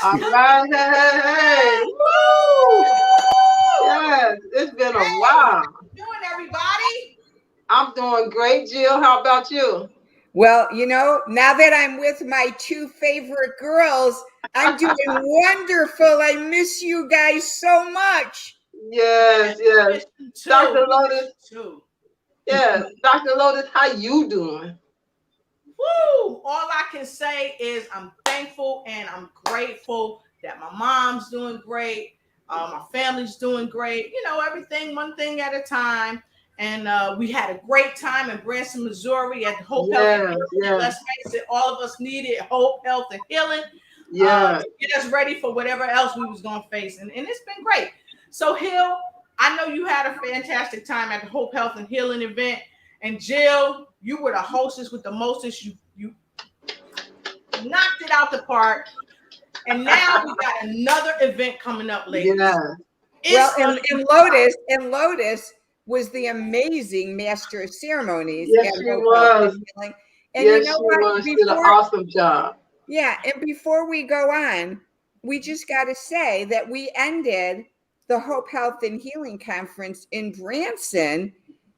All right. Hey, hey. Woo! Yes, it's been a while. How you doing, everybody? I'm doing great, Jill. How about you? Well, now that I'm with my two favorite girls, I'm doing wonderful. I miss you guys so much. Yes, yes. Dr. We miss Lotus. you too. Yes, Dr. Lotus, how you doing? Woo! All I can say is I'm thankful and I'm grateful that my mom's doing great. My family's doing great. Everything one thing at a time. And we had a great time in Branson, Missouri at Hope Health and Yes, Healing. yes, Let's face it, all of us needed hope, health, and healing yes. to get us ready for whatever else we was going to face. And it's been great. So, Hill, I know you had a fantastic time at the Hope Health and Healing event. And Jill, you were the hostess with the mostest. You knocked it out the park. And now we got another event coming up, ladies. Yeah. And Lotus was the amazing master of ceremonies. Yes, she was. And yes, you know she what? was. She did an awesome job. Yeah, and before we go on, we just got to say that we ended the Hope Health and Healing Conference in Branson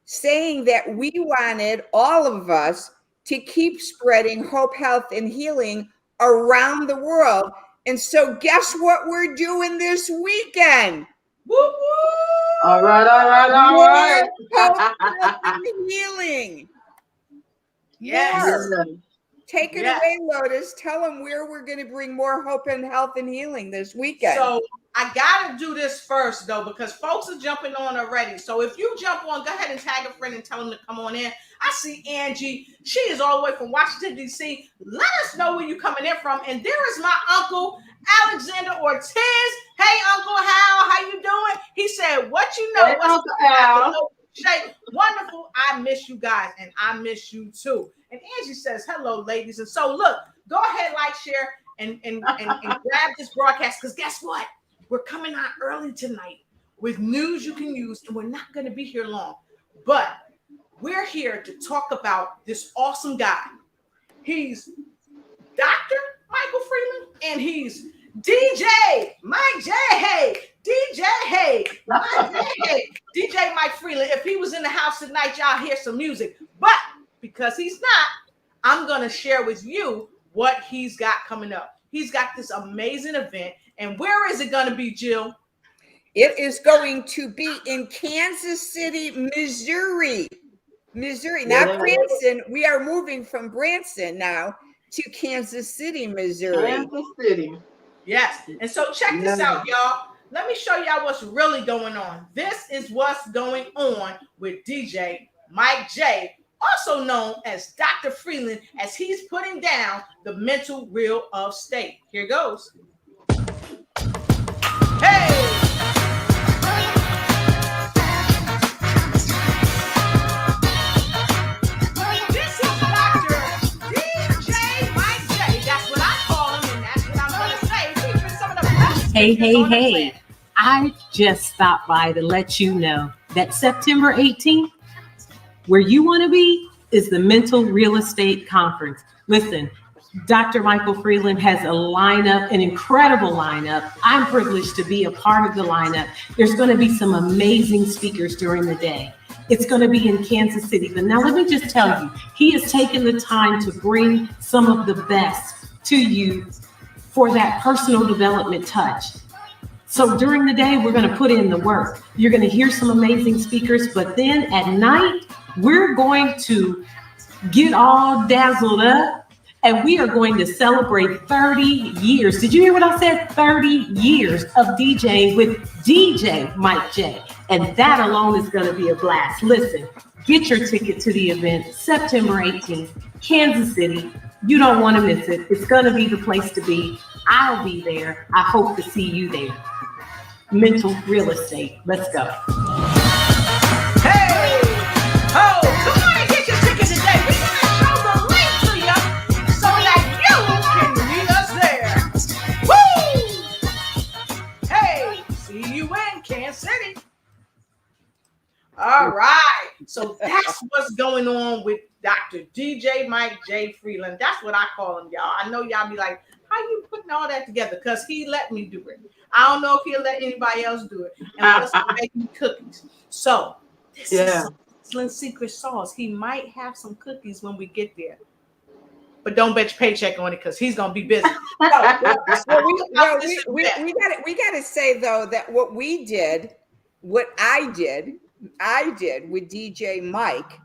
saying that we wanted all of us to keep spreading hope, health, and healing around the world. And so guess what we're doing this weekend? Woo woo! All right. Hope, health, and healing. Yes. More. Take it away, Lotus. Tell them where we're going to bring more hope and health and healing this weekend. So I got to do this first, though, because folks are jumping on already. So if you jump on, go ahead and tag a friend and tell them to come on in. I see Angie. She is all the way from Washington, D.C. Let us know where you're coming in from. And there is my uncle, Alexander Ortiz. Hey, Uncle Hal, how you doing? He said, what you know? Hey, Uncle Hal. Shay, wonderful. I miss you guys, and I miss you too. And Angie says, hello, ladies. And so, look, go ahead, like, share, and grab this broadcast, because guess what? We're coming on early tonight with news you can use, and we're not going to be here long. But we're here to talk about this awesome guy. He's Dr. Michael Freeland, and he's DJ Mike J. Hey, DJ Hey, Mike J. Hey, DJ Mike Freeland. If he was in the house tonight, y'all hear some music. But because he's not, I'm going to share with you what he's got coming up. He's got this amazing event. And where is it going to be, Jill? It is going to be in Kansas City, Missouri. Not Branson. We are moving from Branson now to Kansas City, Missouri. Kansas City. Yes. And so check this out, y'all. Let me show y'all what's really going on. This is what's going on with DJ Mike J., also known as Dr. Freeland, as he's putting down the mental real estate. Here goes. Hey! This is Dr. DJ Mike J. That's what I call him, and that's what I'm going to say. Featuring some of the best. Hey. I just stopped by to let you know that September 18th, where you want to be, is the Mental Real Estate Conference. Listen, Dr. Michael Freeland has a lineup, an incredible lineup. I'm privileged to be a part of the lineup. There's going to be some amazing speakers during the day. It's going to be in Kansas City. But now let me just tell you, he has taken the time to bring some of the best to you for that personal development touch. So during the day, we're going to put in the work. You're going to hear some amazing speakers, but then at night, we're going to get all dazzled up and we are going to celebrate 30 years. Did you hear what I said? 30 years of DJing with DJ Mike J. And that alone is going to be a blast. Listen, get your ticket to the event, September 18th, Kansas City. You don't want to miss it. It's going to be the place to be. I'll be there. I hope to see you there. Mental real estate. Let's go. Hey! Oh, come on and get your ticket today. We're going to show the link to you so that you can meet us there. Woo! Hey, see you in Kansas City. All right. So that's what's going on with Dr. DJ Mike J. Freeland. That's what I call him, y'all. I know y'all be like, how you putting all that together? Because he let me do it. I don't know if he'll let anybody else do it. And plus, he's making cookies. So this is some excellent secret sauce. He might have some cookies when we get there. But don't bet your paycheck on it because he's gonna be busy. we got to say though that what I did with DJ Mike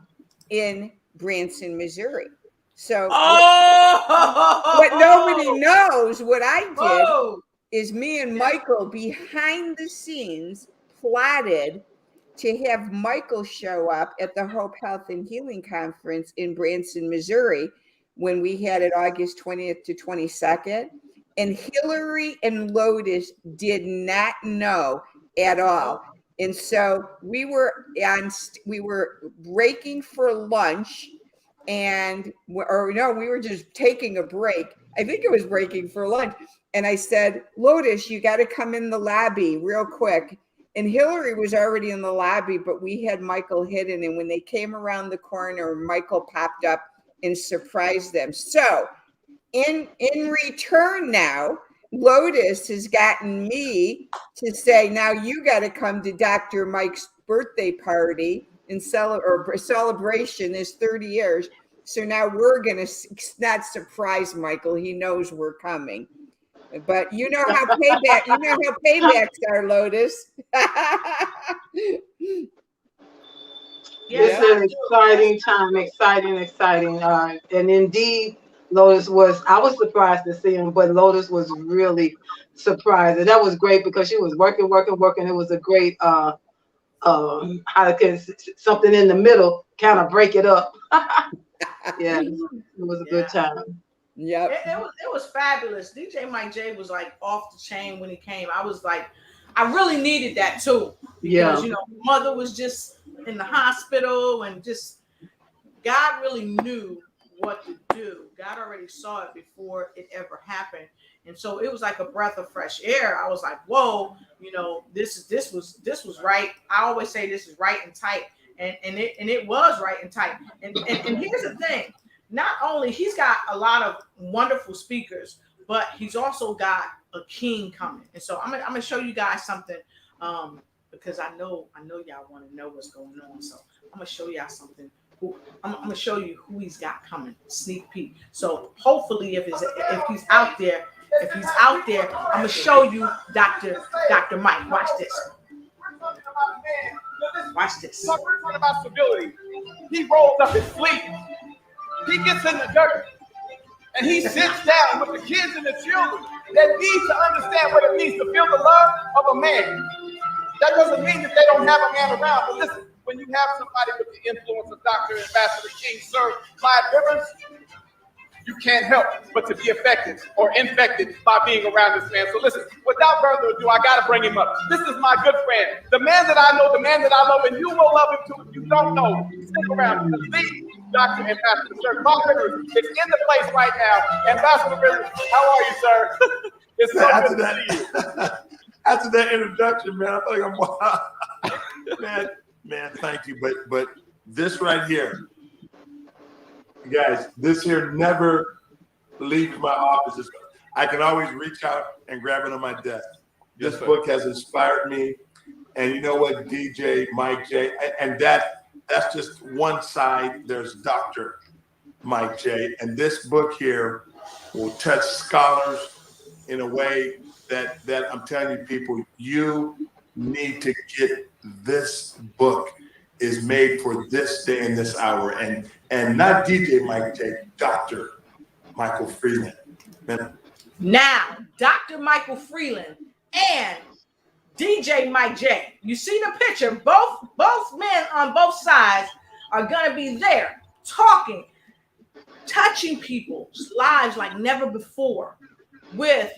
in Branson, Missouri. So what nobody knows, what I did is me and Michael behind the scenes plotted to have Michael show up at the Hope Health and Healing Conference in Branson, Missouri, when we had it August 20th to 22nd. And Hillary and Lotus did not know at all. And so we were breaking for lunch, we were just taking a break. I think it was breaking for lunch. And I said, Lotus, you got to come in the lobby real quick. And Hillary was already in the lobby, but we had Michael hidden. And when they came around the corner, Michael popped up and surprised them. So in return now, Lotus has gotten me to say, now you got to come to Dr. Mike's birthday party and celebration is 30 years. So now we're going to not surprise Michael. He knows we're coming. But you know how paybacks are, Lotus. It's an exciting time, exciting. And indeed, Lotus I was surprised to see him, but Lotus was really surprised. And that was great because she was working. It was a great, something in the middle, kind of break it up. Yeah, it was a good time. Yeah, it was fabulous. DJ Mike J was like off the chain when he came. I was like, I really needed that too. Because, mother was just in the hospital and just God really knew what to do. God already saw it before it ever happened. And so it was like a breath of fresh air. I was like, whoa, this was right. I always say this is right and tight. And it was right and tight. And here's the thing. Not only he's got a lot of wonderful speakers, but he's also got a king coming. And so I'm gonna show you guys something because I know y'all want to know what's going on. So I'm gonna show y'all something. I'm gonna show you who he's got coming. Sneak peek. So hopefully, if he's out there, I'm gonna show you Dr. Mike. Watch this. Watch this. We're talking about stability. He rolls up his sleeves. He gets in the dirt. And he sits down with the kids and the children that need to understand what it means to feel the love of a man. That doesn't mean that they don't have a man around. But listen, when you have somebody with the influence of Dr. Ambassador King, Sir Clyde Rivers, you can't help but to be affected or infected by being around this man. So listen, without further ado, I got to bring him up. This is my good friend, the man that I know, the man that I love, and you will love him too if you don't know. Stick around. Dr. Ambassador Sir Clyde Rivers is in the place right now. Ambassador Rivers, how are you, sir? It's so good to see you. After that introduction, man, I feel like I'm man, thank you. But this right here, guys, this here never leaves my office. I can always reach out and grab it on my desk. This book has inspired me. And you know what, DJ Mike J, and that's just one side. There's Dr. Mike J. And this book here will touch scholars in a way that I'm telling you, people, you need to get this book. Is made for this day and this hour, and not DJ Mike J, Dr. Michael Freeland. Now, Dr. Michael Freeland and DJ Mike J. You see the picture? Both men on both sides are gonna be there talking, touching people's lives like never before with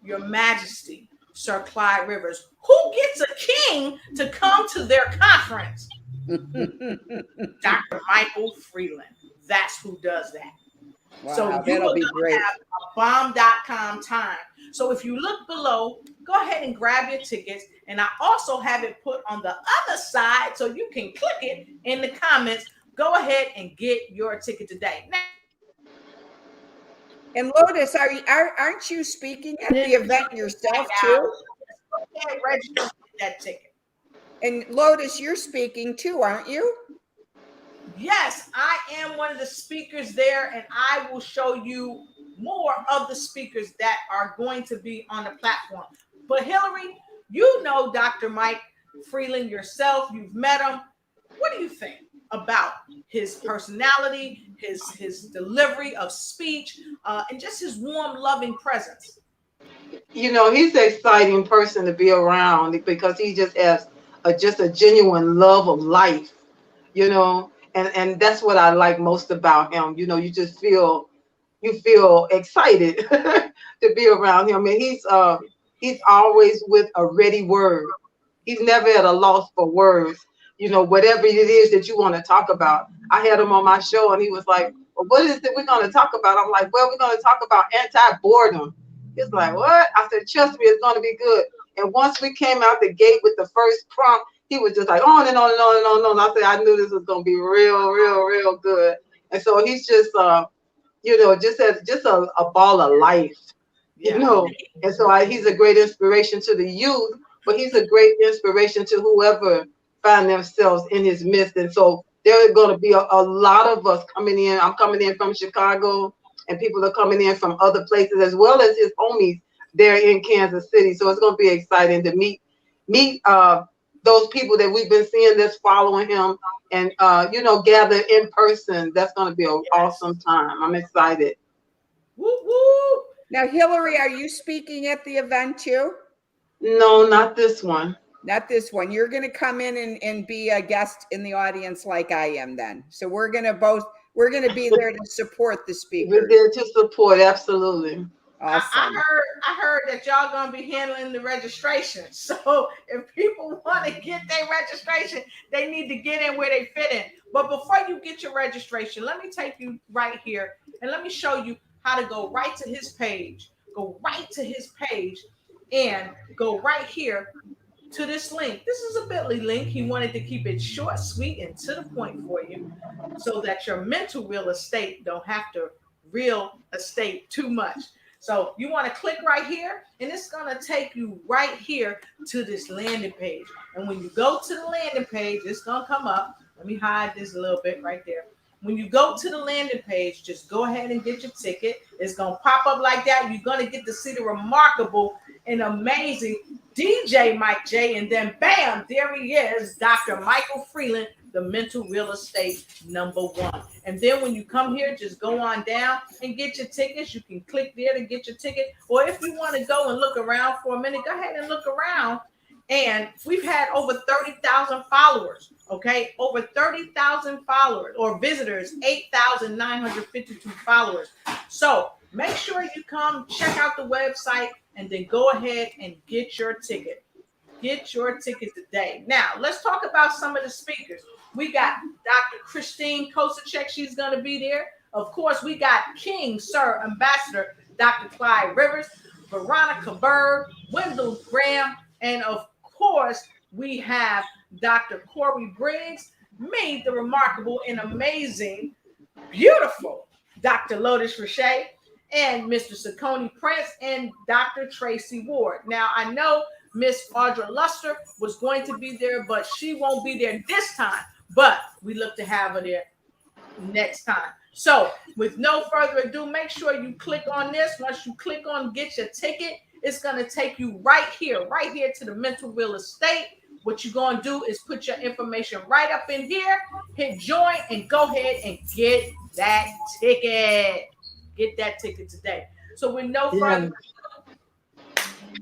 Your Majesty, Sir Clyde Rivers. Who gets a king to come to their conference? Dr. Michael Freeland. That's who does that. Wow, so that'll be great. Have a bomb.com time. So if you look below, go ahead and grab your tickets. And I also have it put on the other side so you can click it in the comments. Go ahead and get your ticket today. Now, And Lotus, aren't you speaking at the event yourself too? Register that ticket. And Lotus, you're speaking too, aren't you? Yes, I am one of the speakers there, and I will show you more of the speakers that are going to be on the platform. But Hillary, you know Dr. Mike Freeland yourself. You've met him. What do you think about his personality, his delivery of speech, and just his warm, loving presence? You know, he's an exciting person to be around because he just has just a genuine love of life, you know, and that's what I like most about him. You know, you just feel excited to be around him, and he's always with a ready word. He's never at a loss for words. You know, whatever it is that you want to talk about. I had him on my show, and he was like, "Well, what is it we're going to talk about?" I'm like, "Well, we're going to talk about anti-boredom." He's like, "What?" I said, "Trust me, it's going to be good." And once we came out the gate with the first prompt, he was just like on and on and on and on and on. I said, I knew this was going to be real, real, real good. And so he's just, you know, just a ball of life, you know. And so he's a great inspiration to the youth, but he's a great inspiration to whoever find themselves in his midst. And so there are going to be a lot of us coming in. I'm coming in from Chicago, and people are coming in from other places, as well as his homies there in Kansas City. So it's going to be exciting to meet those people that we've been seeing that's following him, and you know, gather in person. That's going to be an awesome time. I'm excited. Woo woo. Now, Hillary, are you speaking at the event too? No, not this one. Not this one. You're going to come in and be a guest in the audience like I am then. So we're going to be there to support the speaker. We're there to support, absolutely. Awesome. I heard that y'all gonna be handling the registration. So if people want to get their registration, they need to get in where they fit in. But before you get your registration, let me take you right here and let me show you how to go right to his page. Go right to his page and go right here to this link. This is a bit.ly link. He wanted to keep it short, sweet, and to the point for you, so that your mental real estate don't have to real estate too much. So you want to click right here, and it's going to take you right here to this landing page. And when you go to the landing page, it's going to come up. Let me hide this a little bit right there. When you go to the landing page, just go ahead and get your ticket. It's going to pop up like that. You're going to get to see the remarkable and amazing DJ Mike J. And then bam, there he is, Dr. Michael Freeland, the mental real estate #1. And then when you come here, just go on down and get your tickets. You can click there to get your ticket. Or if you want to go and look around for a minute, go ahead and look around. And we've had over 30,000 followers, okay? Over 30,000 followers or visitors, 8,952 followers. So make sure you come check out the website and then go ahead and get your ticket. Get your ticket today. Now, let's talk about some of the speakers. We got Dr. Christine Kosacek. She's going to be there. Of course, we got King, Sir, Ambassador, Dr. Clyde Rivers, Veronica Berg, Wendell Graham, and of course, we have Dr. Corey Briggs, me, the remarkable and amazing, beautiful Dr. Lotus Richey, and Mr. Saccone Prince, and Dr. Tracy Ward. Now, I know Miss Audra Luster was going to be there, but she won't be there this time. But we look to have her there next time. So with no further ado, make sure you click on this. Once you click on get your ticket, it's going to take you right here to the mental real estate. What you're going to do is put your information right up in here, hit join, and go ahead and get that ticket. Get that ticket today. So with no further ado,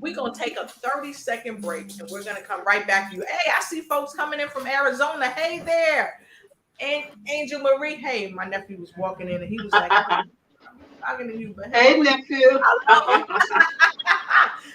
we're going to take a 30-second break, and we're going to come right back to you. Hey, I see folks coming in from Arizona. Hey there. And Angel Marie. Hey, my nephew was walking in, and he was like, I'm talking to you. But hey, nephew. I love him.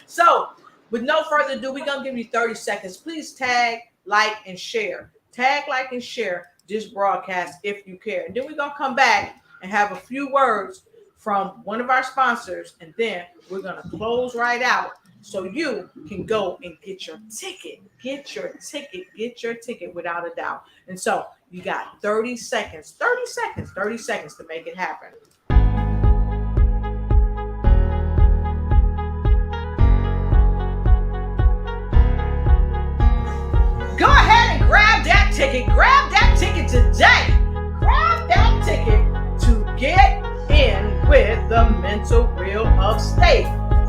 So, with no further ado, we're going to give you 30 seconds. Please tag, like, and share. Tag, like, and share this broadcast if you care. And then we're going to come back and have a few words from one of our sponsors, and then we're going to close right out so you can go and get your ticket. Get your ticket. Get your ticket without a doubt. And so you got 30 seconds to make it happen. ticket. Grab that ticket today. Grab that ticket to get in with the mental real estate.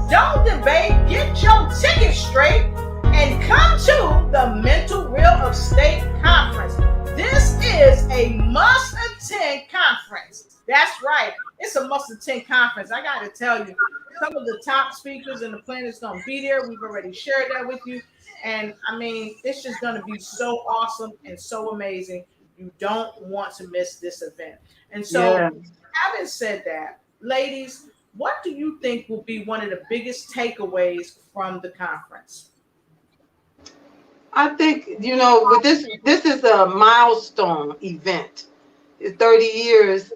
Don't debate. Get your ticket straight and come to the Mental Real Estate Conference. This is a must-attend conference. That's right. It's a must-attend conference. I got to tell you, some of the top speakers in the planet is going to be there. We've already shared that with you. And I mean, it's just going to be so awesome and so amazing. You don't want to miss this event. And so, having said that, ladies, what do you think will be one of the biggest takeaways from the conference? I think, with this is a milestone event. It's 30 years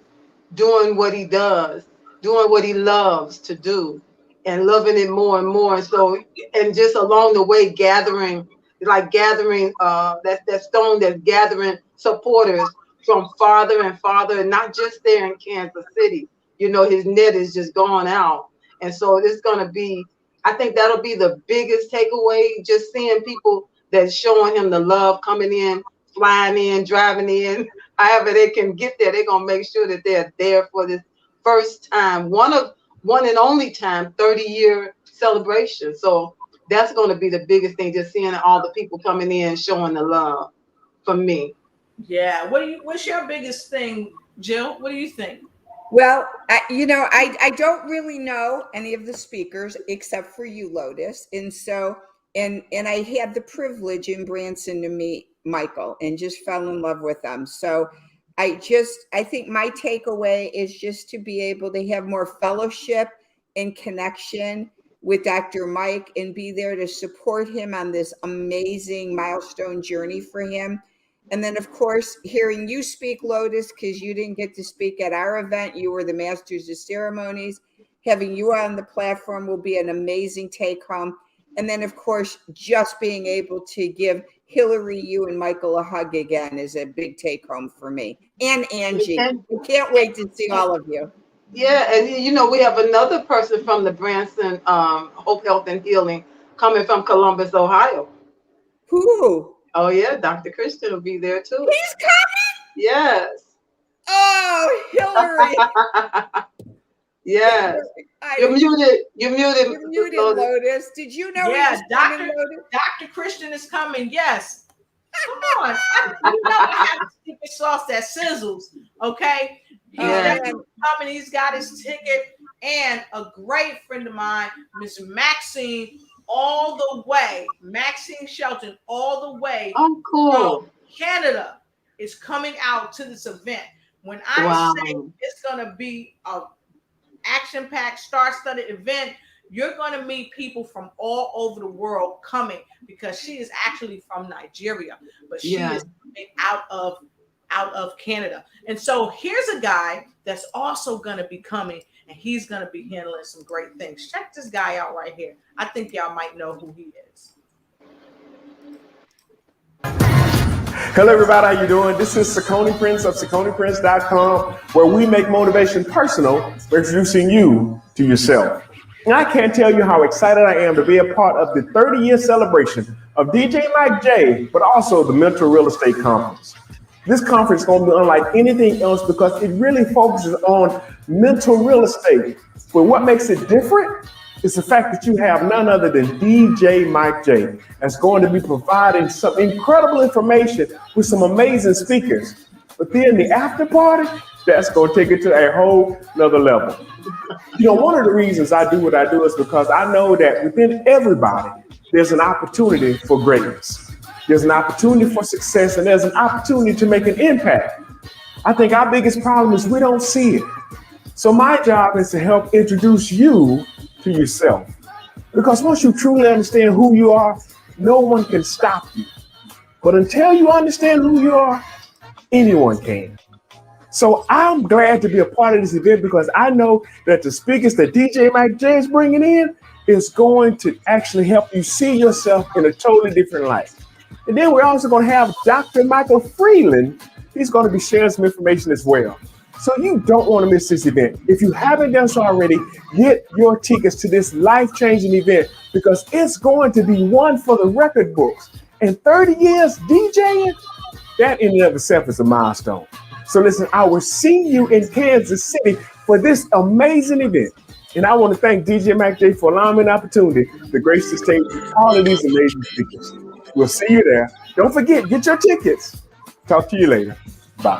doing what he does, doing what he loves to do, and loving it more and more. And so, and just along the way, gathering that stone that's gathering supporters from farther and farther, and not just there in Kansas City. His net is just gone out. And so it's going to be, I think that'll be the biggest takeaway, just seeing people that's showing him the love, coming in, flying in, driving in, however they can get there. They're going to make sure that they're there for this first time, one and only time, 30-year celebration. So that's going to be the biggest thing, just seeing all the people coming in, showing the love for me. Yeah. What's your biggest thing, Jill? What do you think? Well, I don't really know any of the speakers except for you, Lotus. And so, and I had the privilege in Branson to meet Michael and just fell in love with him. So I think my takeaway is just to be able to have more fellowship and connection with Dr. Mike and be there to support him on this amazing milestone journey for him. And then, of course, hearing you speak, Lotus, because you didn't get to speak at our event. You were the Masters of Ceremonies. Having you on the platform will be an amazing take home. And then, of course, just being able to give Hillary, you, and Michael a hug again is a big take home for me. And Angie. I can't wait to see all of you. Yeah, and we have another person from the Branson Hope, Health, and Healing coming from Columbus, Ohio. Who? Oh, yeah, Dr. Christian will be there, too. He's coming? Yes. Oh, Hillary. Yes. You're muted, Lotus. Did you know? Yeah, Dr. Christian is coming. Yes. Come on. I have the secret sauce that sizzles. Okay. He's coming. He's got his ticket. And a great friend of mine, Miss Maxine, all the way, Maxine Shelton, all the way from Canada is coming out to this event. When I say it's going to be a action-packed, star-studded event, you're going to meet people from all over the world coming, because she is actually from Nigeria, but she is coming out of Canada. And so here's a guy that's also going to be coming, and he's going to be handling some great things. Check this guy out right here. I think y'all might know who he is. Hello, everybody. How you doing? This is Saucony Prince of SauconyPrince.com, where we make motivation personal by introducing you to yourself. And I can't tell you how excited I am to be a part of the 30-year celebration of DJ Mike J, but also the Mental Real Estate Conference. This conference is going to be unlike anything else because it really focuses on mental real estate. But what makes it different is the fact that you have none other than DJ Mike J that's going to be providing some incredible information with some amazing speakers. But then the after party, that's going to take it to a whole nother level. One of the reasons I do what I do is because I know that within everybody, there's an opportunity for greatness. There's an opportunity for success, and there's an opportunity to make an impact. I think our biggest problem is we don't see it. So my job is to help introduce you to yourself. Because once you truly understand who you are, no one can stop you. But until you understand who you are, anyone can. So I'm glad to be a part of this event because I know that the speakers that DJ Mike J is bringing in is going to actually help you see yourself in a totally different light. And then we're also going to have Dr. Michael Freeland. He's going to be sharing some information as well. So you don't want to miss this event. If you haven't done so already, get your tickets to this life-changing event because it's going to be one for the record books. And 30 years DJing, That in and of itself is a milestone. So listen, I will see you in Kansas City for this amazing event. And I want to thank DJ Mac J for allowing me an opportunity to grace the stage with all of these amazing speakers. We'll see you there. Don't forget, get your tickets. Talk to you later. Bye.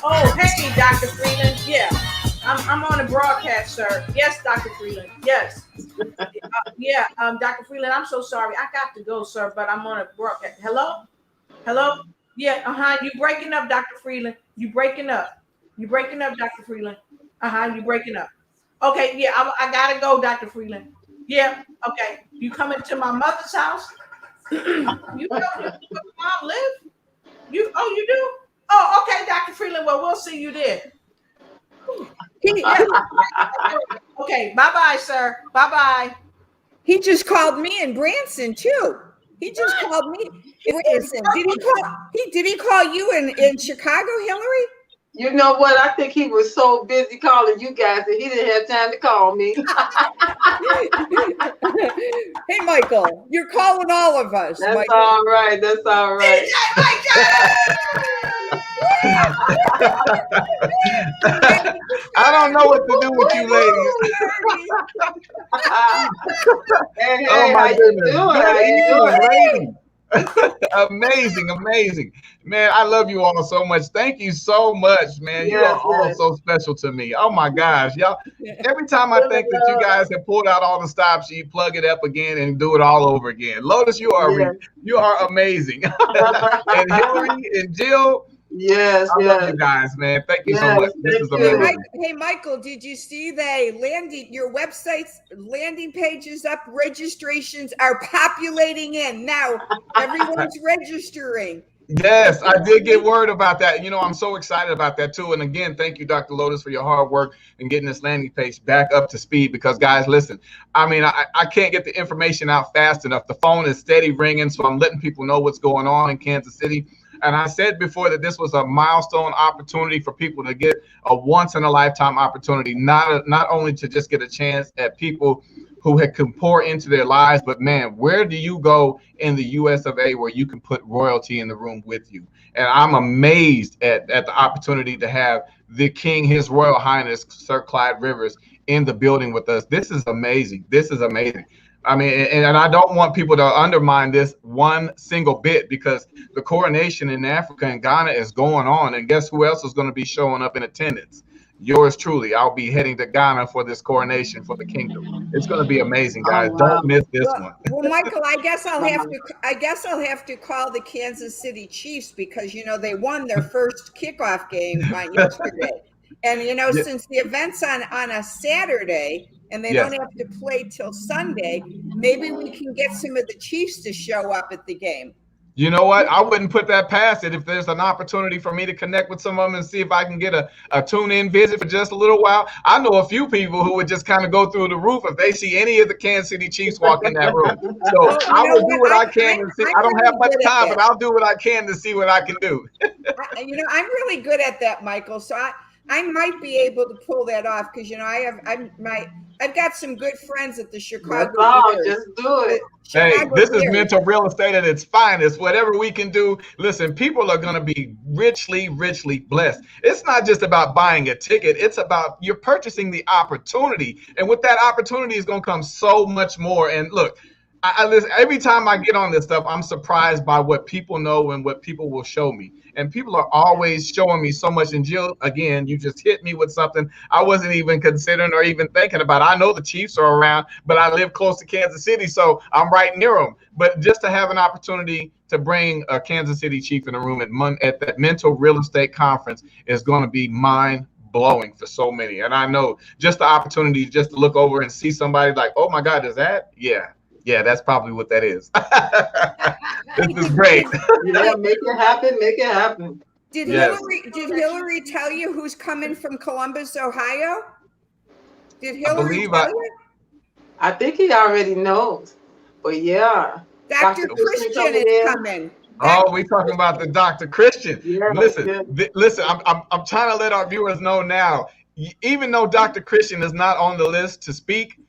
Oh, hey, Dr. Freeland. Yeah, I'm on the broadcast, sir. Yes, Dr. Freeland. Yes. Dr. Freeland, I'm so sorry. I got to go, sir, but I'm on a broadcast. Hello? Hello? Yeah, you breaking up, Dr. Freeland. You breaking up. You breaking up, Dr. Freeland. You breaking up. Okay, yeah, I gotta go, Dr. Freeland. Yeah, okay. You coming to my mother's house? You know where mom live? You do? Oh, okay, Dr. Freeland. Well, we'll see you there. Okay, bye-bye, sir. Bye-bye. He just called me in Branson too. He just called me in Branson. Did he call you in Chicago, Hillary? You know what? I think he was so busy calling you guys that he didn't have time to call me. Hey, Michael, you're calling all of us. That's Michael. all right. That's all right. I don't know what to do with you ladies. Hey, Oh my how goodness. you doing? Amazing. Man, I love you all so much. Thank you so much, man. You are all so special to me. Oh my gosh. Y'all, every time I think that you guys have pulled out all the stops, you plug it up again and do it all over again. Lotus, you are amazing. And Hillary and Jill. Yes, I love you guys, man. Thank you so much. This is amazing. Hey, Michael, did you see your website's landing pages up? Registrations are populating in now. Everyone's registering. Yes, I did get word about that. You know, I'm so excited about that too. And again, thank you, Dr. Lotus, for your hard work and getting this landing page back up to speed. Because guys, listen, I mean, I can't get the information out fast enough. The phone is steady ringing, so I'm letting people know what's going on in Kansas City. And I said before that this was a milestone opportunity for people to get a once-in-a-lifetime opportunity, not only to just get a chance at people who can pour into their lives, but man, where do you go in the US of A where you can put royalty in the room with you? And I'm amazed at the opportunity to have the King, His Royal Highness, Sir Clyde Rivers, in the building with us. This is amazing. This is amazing. I mean, and I don't want people to undermine this one single bit, because the coronation in Africa and Ghana is going on. And guess who else is going to be showing up in attendance? Yours truly. I'll be heading to Ghana for this coronation for the kingdom. It's going to be amazing, guys. Don't miss this one. Well, Michael, I guess I'll have to call the Kansas City Chiefs, because they won their first kickoff game yesterday. And since the event's on a Saturday and they don't have to play till Sunday, maybe we can get some of the Chiefs to show up at the game. You know what? I wouldn't put that past it. If there's an opportunity for me to connect with some of them and see if I can get a tune-in visit for just a little while. I know a few people who would just kind of go through the roof if they see any of the Kansas City Chiefs walk in that room. So I will do what I can to see. I don't have much time, but I'll do what I can to see what I can do. I'm really good at that, Michael. So I might be able to pull that off, because I've got some good friends at the Chicago. Just do it. Hey, this is mental real estate at its finest. Whatever we can do, listen, people are going to be richly blessed. It's not just about buying a ticket. It's about you're purchasing the opportunity. And with that opportunity is going to come so much more. And look, I listen, every time I get on this stuff, I'm surprised by what people know and what people will show me. And people are always showing me so much. And Jill, again, you just hit me with something I wasn't even considering or even thinking about. I know the Chiefs are around, but I live close to Kansas City, so I'm right near them. But just to have an opportunity to bring a Kansas City Chief in the room at that mental real estate conference is going to be mind-blowing for so many. And I know just the opportunity just to look over and see somebody like, oh my God, is that? Yeah, that's probably what that is. This is great. Yeah, make it happen. Make it happen. Did Hillary tell you who's coming from Columbus, Ohio? Did Hillary tell you? I think he already knows. But yeah. Dr. Christian is coming. Oh, we talking about the Dr. Christian. Yeah, listen, I'm trying to let our viewers know now. even though Dr. Christian is not on the list to speak,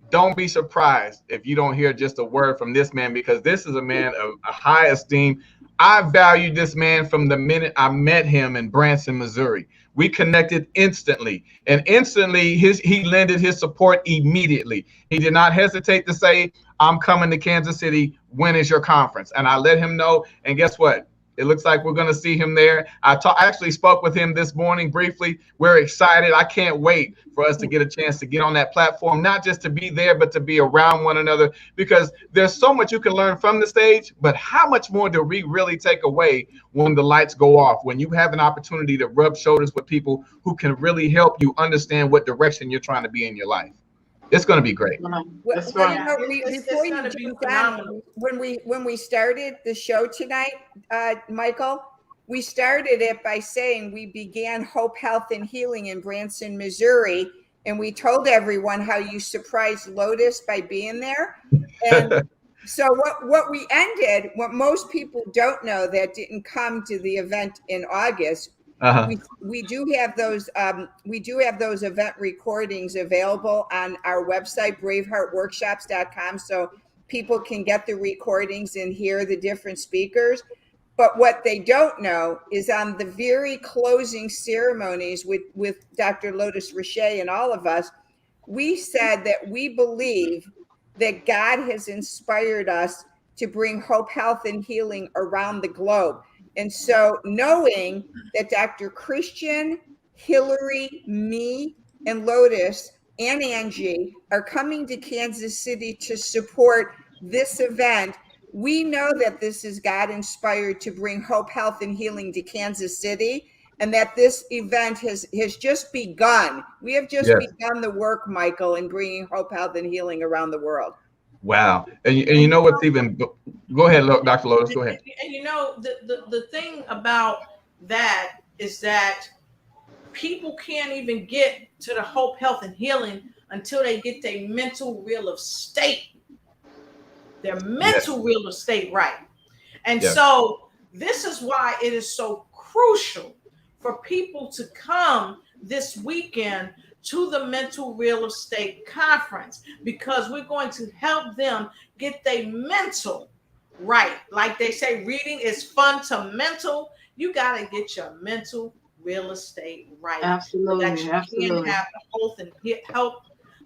don't be surprised if you don't hear just a word from this man, because this is a man of a high esteem. I valued this man from the minute I met him in Branson, Missouri. We connected instantly, and instantly he lended his support immediately. He did not hesitate to say, I'm coming to Kansas City. When is your conference? And I let him know. And guess what? It looks like we're going to see him there. I actually spoke with him this morning briefly. We're excited. I can't wait for us to get a chance to get on that platform, not just to be there, but to be around one another, because there's so much you can learn from the stage. But how much more do we really take away when the lights go off, when you have an opportunity to rub shoulders with people who can really help you understand what direction you're trying to be in your life? It's going to be great. That's right. You know, before you jump down, when we started the show tonight, Michael, we started it by saying we began Hope, Health, and Healing in Branson, Missouri, and we told everyone how you surprised Lotus by being there. And so what we ended, what most people don't know that didn't come to the event in August. We do have those event recordings available on our website, braveheartworkshops.com, so people can get the recordings and hear the different speakers. But what they don't know is on the very closing ceremonies with Dr. Lotus Richer and all of us, we said that we believe that God has inspired us to bring hope, health, and healing around the globe. And so knowing that Dr. Christian, Hillary, me, and Lotus, and Angie are coming to Kansas City to support this event, we know that this is God inspired to bring hope, health, and healing to Kansas City, and that this event has just begun. We have just begun the work, Michael, in bringing hope, health, and healing around the world. Wow. And you know what's even, go ahead, Dr. Lotus, go ahead. And you know, the thing about that is that people can't even get to the hope, health, and healing until they get their mental real estate, real estate right. And so this is why it is so crucial for people to come this weekend to the Mental Real Estate Conference, because we're going to help them get their mental right. Like they say, reading is fundamental. You got to get your mental real estate right. Absolutely. So that you can have the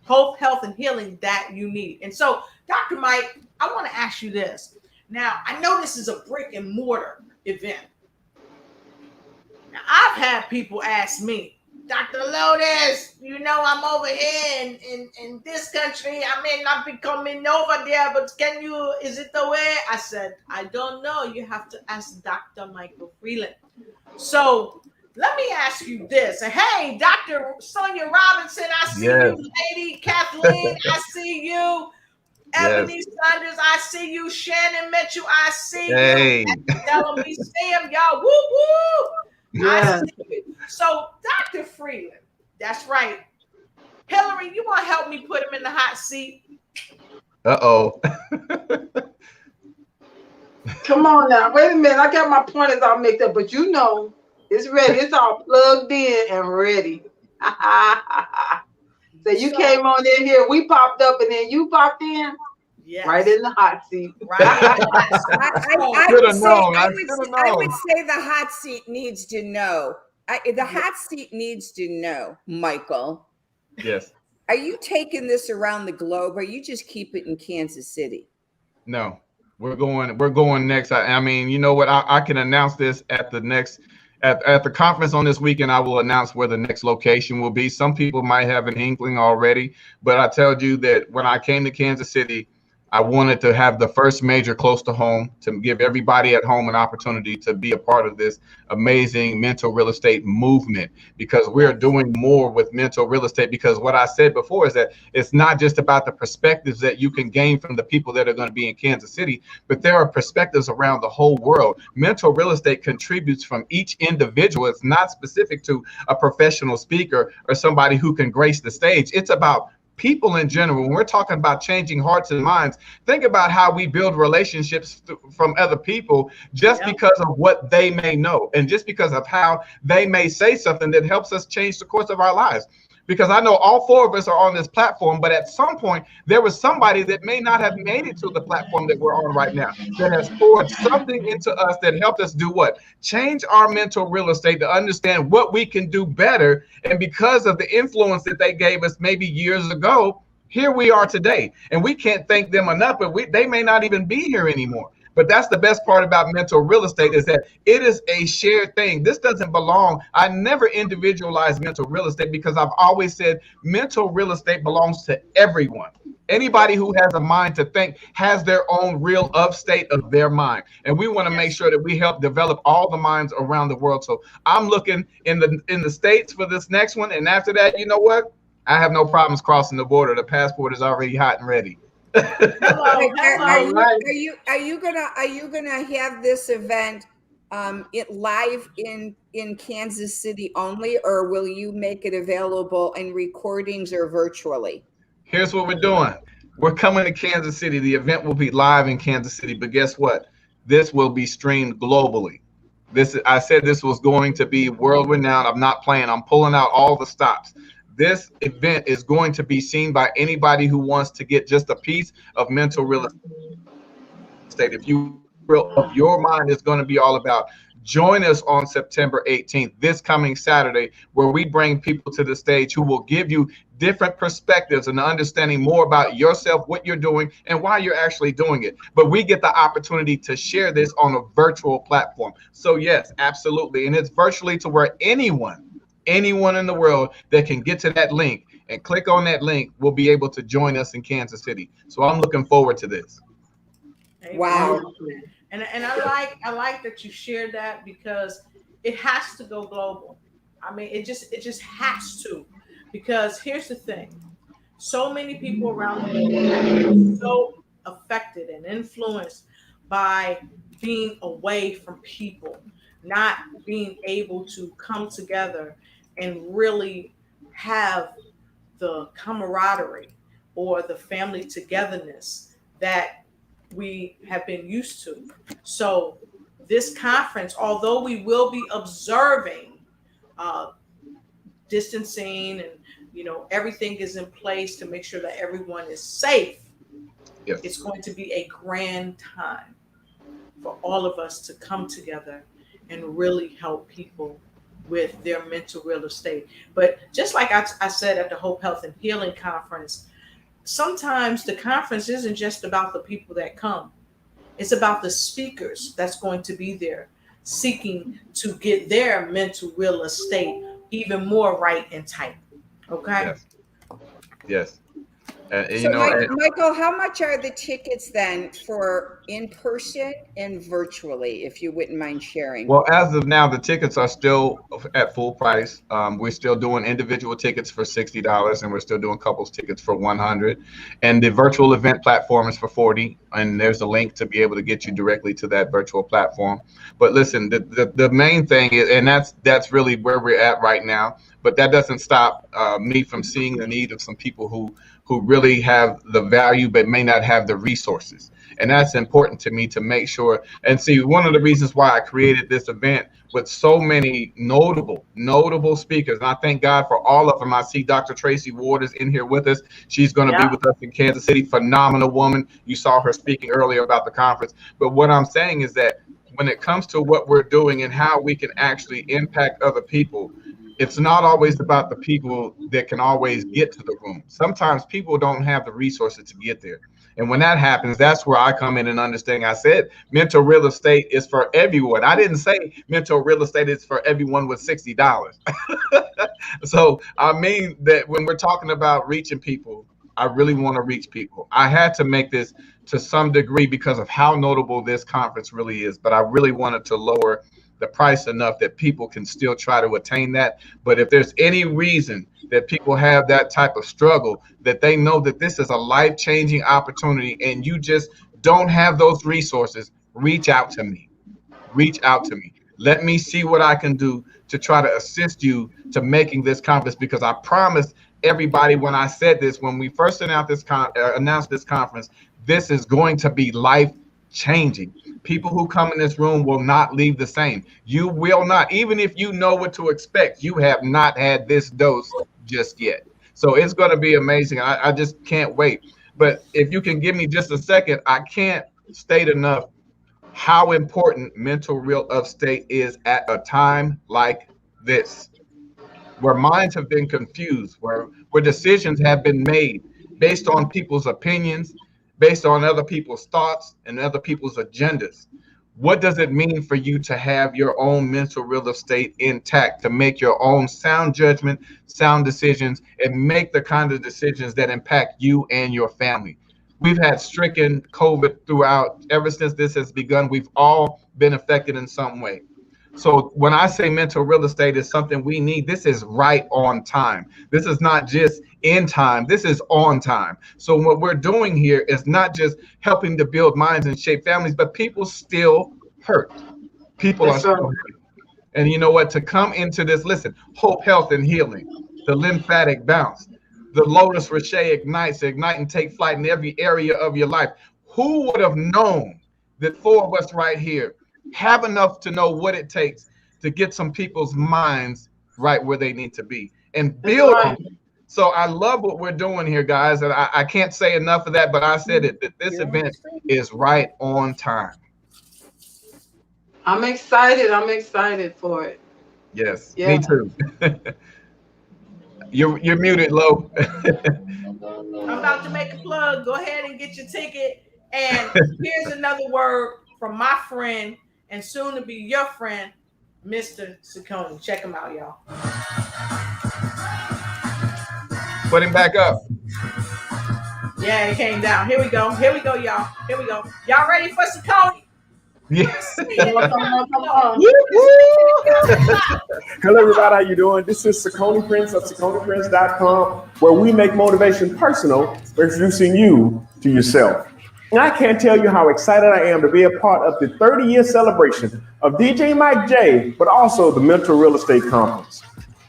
hope, health, and healing that you need. And so, Dr. Mike, I want to ask you this. Now, I know this is a brick and mortar event. Now, I've had people ask me, Dr. Lotus, you know, I'm over here in this country. I may not be coming over there, but is it the way? I said, I don't know. You have to ask Dr. Michael Freeland. So let me ask you this. Hey, Dr. Sonia Robinson, I see you. Lady Kathleen, I see you. Ebony Sanders, I see you. Shannon Mitchell, I see you. Telling me, Sam, y'all, woo woo. Yeah. So, Dr. Freeland, that's right. Hillary, you want to help me put him in the hot seat? Uh-oh. Come on now. Wait a minute. I got my pointers all mixed up, but you know, it's ready. It's all plugged in and ready. So you came on in here, we popped up, and then you popped in. Yes. Right in the hot seat. Right. I would say the hot seat needs to know. The hot seat needs to know, Michael. Yes. Are you taking this around the globe, or you just keep it in Kansas City? No, we're going next. I mean, you know what? I can announce this at the next. At the conference on this weekend, I will announce where the next location will be. Some people might have an inkling already, but I tell you that when I came to Kansas City, I wanted to have the first major close to home, to give everybody at home an opportunity to be a part of this amazing mental real estate movement, because we're doing more with mental real estate. Because what I said before is that it's not just about the perspectives that you can gain from the people that are going to be in Kansas City, but there are perspectives around the whole world. Mental real estate contributes from each individual. It's not specific to a professional speaker or somebody who can grace the stage. It's about people in general, when we're talking about changing hearts and minds, think about how we build relationships from other people just because of what they may know and just because of how they may say something that helps us change the course of our lives. Because I know all four of us are on this platform, but at some point there was somebody that may not have made it to the platform that we're on right now, that has poured something into us that helped us do what? Change our mental real estate to understand what we can do better. And because of the influence that they gave us maybe years ago, here we are today. And we can't thank them enough, but they may not even be here anymore. But that's the best part about mental real estate, is that it is a shared thing. This doesn't belong. I never individualize mental real estate because I've always said mental real estate belongs to everyone. Anybody who has a mind to think has their own real state of their mind. And we want to make sure that we help develop all the minds around the world. So I'm looking in the States for this next one. And after that, you know what? I have no problems crossing the border. The passport is already hot and ready. Are you gonna have this event it live in Kansas City only, or will you make it available in recordings or virtually? Here's what we're doing. We're coming to Kansas City. The event will be live in Kansas City, but guess what? This will be streamed globally. I said this was going to be world renowned. I'm not playing. I'm pulling out all the stops. This event is going to be seen by anybody who wants to get just a piece of mental real estate. If your mind is going to be all about, join us on September 18th, this coming Saturday, where we bring people to the stage who will give you different perspectives and understanding more about yourself, what you're doing, and why you're actually doing it. But we get the opportunity to share this on a virtual platform. So yes, absolutely. And it's virtually to where anyone in the world that can get to that link and click on that link will be able to join us in Kansas City. So I'm looking forward to this. Wow. And I like that you shared that, because it has to go global. I mean, it just has to, because here's the thing. So many people around the world are so affected and influenced by being away from people, not being able to come together and really have the camaraderie or the family togetherness that we have been used to. So this conference, although we will be observing distancing and everything is in place to make sure that everyone is safe, yes, it's going to be a grand time for all of us to come together and really help people with their mental real estate. But just like I said at the Hope, Health, and Healing Conference, sometimes the conference isn't just about the people that come. It's about the speakers that's going to be there seeking to get their mental real estate even more right and tight. Okay? Yes. So Michael, how much are the tickets then for in person and virtually, if you wouldn't mind sharing? Well, as of now, the tickets are still at full price. We're still doing individual tickets for $60, and we're still doing couples tickets for $100. And the virtual event platform is for $40. And there's a link to be able to get you directly to that virtual platform. But listen, the main thing is, and that's really where we're at right now. But that doesn't stop me from seeing the need of some people who really have the value but may not have the resources. And that's important to me to make sure. And see, one of the reasons why I created this event with so many notable speakers, and I thank God for all of them. I see Dr. Tracy Ward is in here with us. She's going to be with us in Kansas City. Phenomenal woman. You saw her speaking earlier about the conference. But what I'm saying is that when it comes to what we're doing and how we can actually impact other people, it's not always about the people that can always get to the room. Sometimes people don't have the resources to get there. And when that happens, that's where I come in and understand. I said mental real estate is for everyone. I didn't say mental real estate is for everyone with $60. So I mean that when we're talking about reaching people, I really want to reach people. I had to make this to some degree because of how notable this conference really is, but I really wanted to lower the price enough that people can still try to attain that. But if there's any reason that people have that type of struggle, that they know that this is a life-changing opportunity and you just don't have those resources, reach out to me. Reach out to me. Let me see what I can do to try to assist you to making this conference, because I promise everybody when I said this, when we first announced this conference, this is going to be life changing. People who come in this room will not leave the same. You will not, even if you know what to expect, you have not had this dose just yet. So it's going to be amazing. I just can't wait. But if you can give me just a second, I can't state enough how important mental real estate is at a time like this, where minds have been confused, where decisions have been made based on people's opinions, based on other people's thoughts and other people's agendas. What does it mean for you to have your own mental real estate intact, to make your own sound judgment, sound decisions, and make the kind of decisions that impact you and your family? We've had stricken COVID throughout. Ever since this has begun, we've all been affected in some way. So when I say mental real estate is something we need, this is right on time. This is not just in time, this is on time. So what we're doing here is not just helping to build minds and shape families, but people still hurt. People are still hurt. And you know what? To come into this, listen, hope, health, and healing, the lymphatic bounce, the Lotus Rocher ignites, ignite and take flight in every area of your life. Who would have known that 4 of us right here have enough to know what it takes to get some people's minds right where they need to be and build them. So I love what we're doing here, guys. And I can't say enough of that, but I said it, that this event is right on time. I'm excited. I'm excited for it. Yes, me too. You're muted, Lo. I'm about to make a plug. Go ahead and get your ticket. And here's another word from my friend and soon to be your friend, Mr. Ciccone. Check him out, y'all. Put him back up. Yeah, it came down. Here we go. Here we go, y'all. Here we go. Y'all ready for Ciccone? Yes. Come on. Hello, everybody. How you doing? This is Ciccone Prince of CicconePrince.com, where we make motivation personal by introducing you to yourself. And I can't tell you how excited I am to be a part of the 30-year celebration of DJ Mike J, but also the Mental Real Estate Conference.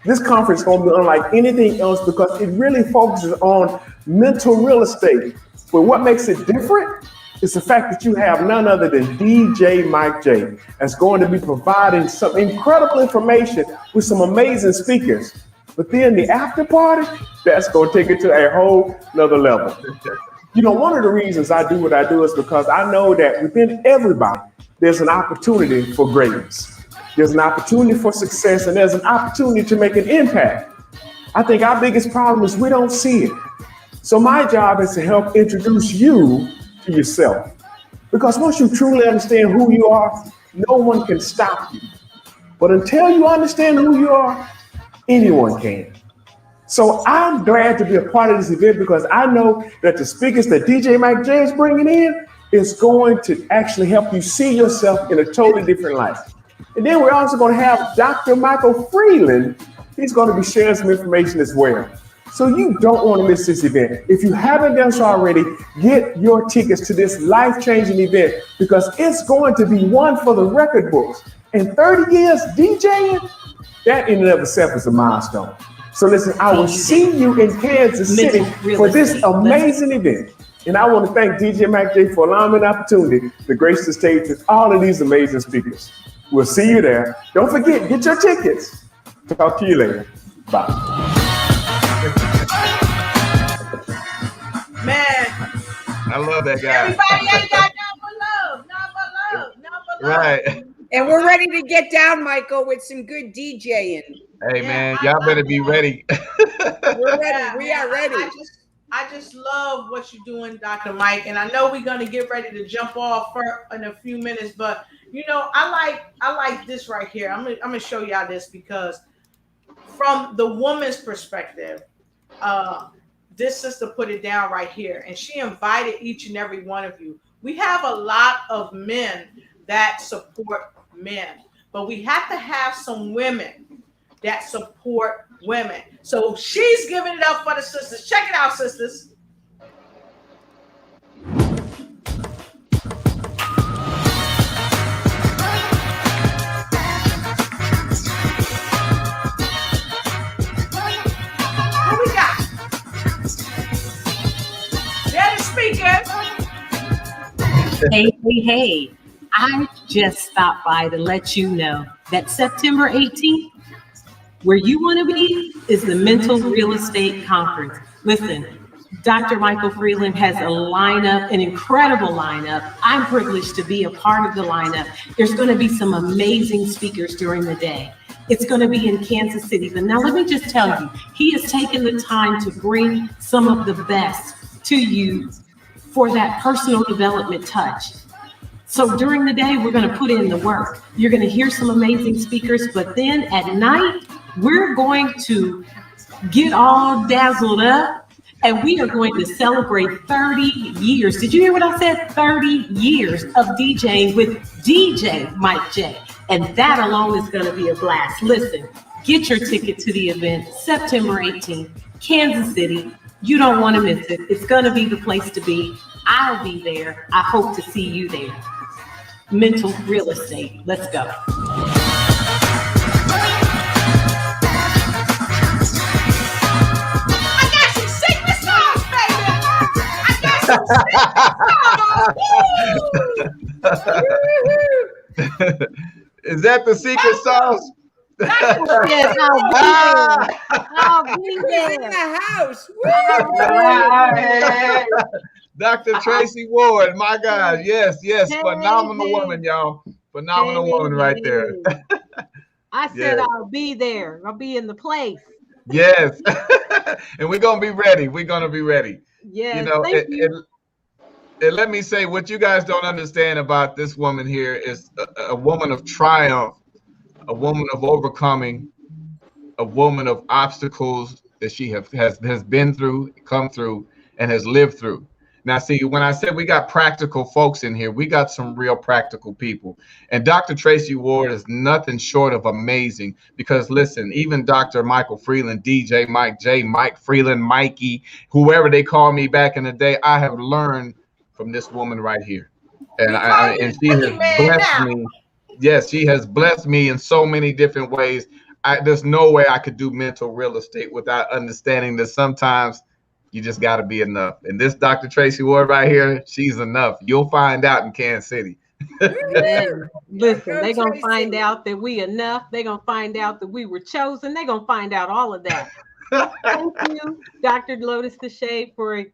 This conference is going to be unlike anything else because it really focuses on mental real estate. But what makes it different is the fact that you have none other than DJ Mike J that's going to be providing some incredible information with some amazing speakers. But then the after party, that's going to take it to a whole nother level. You know, one of the reasons I do what I do is because I know that within everybody, there's an opportunity for greatness. There's an opportunity for success, and there's an opportunity to make an impact. I think our biggest problem is we don't see it. So my job is to help introduce you to yourself. Because once you truly understand who you are, no one can stop you. But until you understand who you are, anyone can. So I'm glad to be a part of this event because I know that the speakers that DJ Mike J is bringing in is going to actually help you see yourself in a totally different light. And then we're also going to have Dr. Michael Freeland. He's going to be sharing some information as well. So you don't want to miss this event. If you haven't done so already, get your tickets to this life-changing event because it's going to be one for the record books. And 30 years DJing, that in and of itself is a milestone. So listen, I will see you in Kansas City for this amazing event. And I want to thank DJ Mike J for allowing me the opportunity to grace the stage with all of these amazing speakers. We'll see you there. Don't forget, get your tickets. Talk to you later. Bye. Man. I love that guy. Everybody ain't got nothing but love. Right. And we're ready to get down, Michael, with some good DJing. Hey, man, y'all better be ready. We're ready. We are ready. I just love what you're doing, Dr. Mike. And I know we're going to get ready to jump off in a few minutes. But, you know, I like this right here. I'm gonna show y'all this because from the woman's perspective, this sister put it down right here. And she invited each and every one of you. We have a lot of men that support men. But we have to have some women that support women. So she's giving it up for the sisters. Check it out, sisters. What we got? Hey. I just stopped by to let you know that September 18th, where you want to be, is the Mental Real Estate Conference. Listen, Dr. Michael Freeland has a lineup, an incredible lineup. I'm privileged to be a part of the lineup. There's going to be some amazing speakers during the day. It's going to be in Kansas City. But now let me just tell you, he has taken the time to bring some of the best to you for that personal development touch. So during the day, we're going to put in the work. You're going to hear some amazing speakers, but then at night, we're going to get all dazzled up and we are going to celebrate 30 years. Did you hear what I said? 30 years of DJing with DJ Mike J. And that alone is going to be a blast. Listen, get your ticket to the event, September 18th, Kansas City. You don't want to miss it. It's going to be the place to be. I'll be there. I hope to see you there. Mental real estate. Let's go. I got some secret sauce, baby. I got some secret sauce. Is that the secret sauce? Yes, I'll be there. In the house. Dr. Tracy Ward, my God, yes, phenomenal woman, y'all. Phenomenal woman right there. I said I'll be there. I'll be in the place. Yes. And we're going to be ready. We're going to be ready. Yes, you know, thank you. and let me say, what you guys don't understand about this woman here is a woman of triumph, a woman of overcoming, a woman of obstacles that she has been through, come through, and has lived through. Now, see, when I said we got practical folks in here, we got some real practical people. And Dr. Tracy Ward is nothing short of amazing because, listen, even Dr. Michael Freeland, DJ Mike J, Mike Freeland, Mikey, whoever they call me back in the day, I have learned from this woman right here. And she has blessed me. Yes, she has blessed me in so many different ways. There's no way I could do mental real estate without understanding that sometimes you just got to be enough. And this Dr. Tracy Ward right here, she's enough. You'll find out in Kansas City. Listen, they're going to find out that we enough. They're going to find out that we were chosen. They're going to find out all of that. Thank you, Dr. Lotus Deshay, for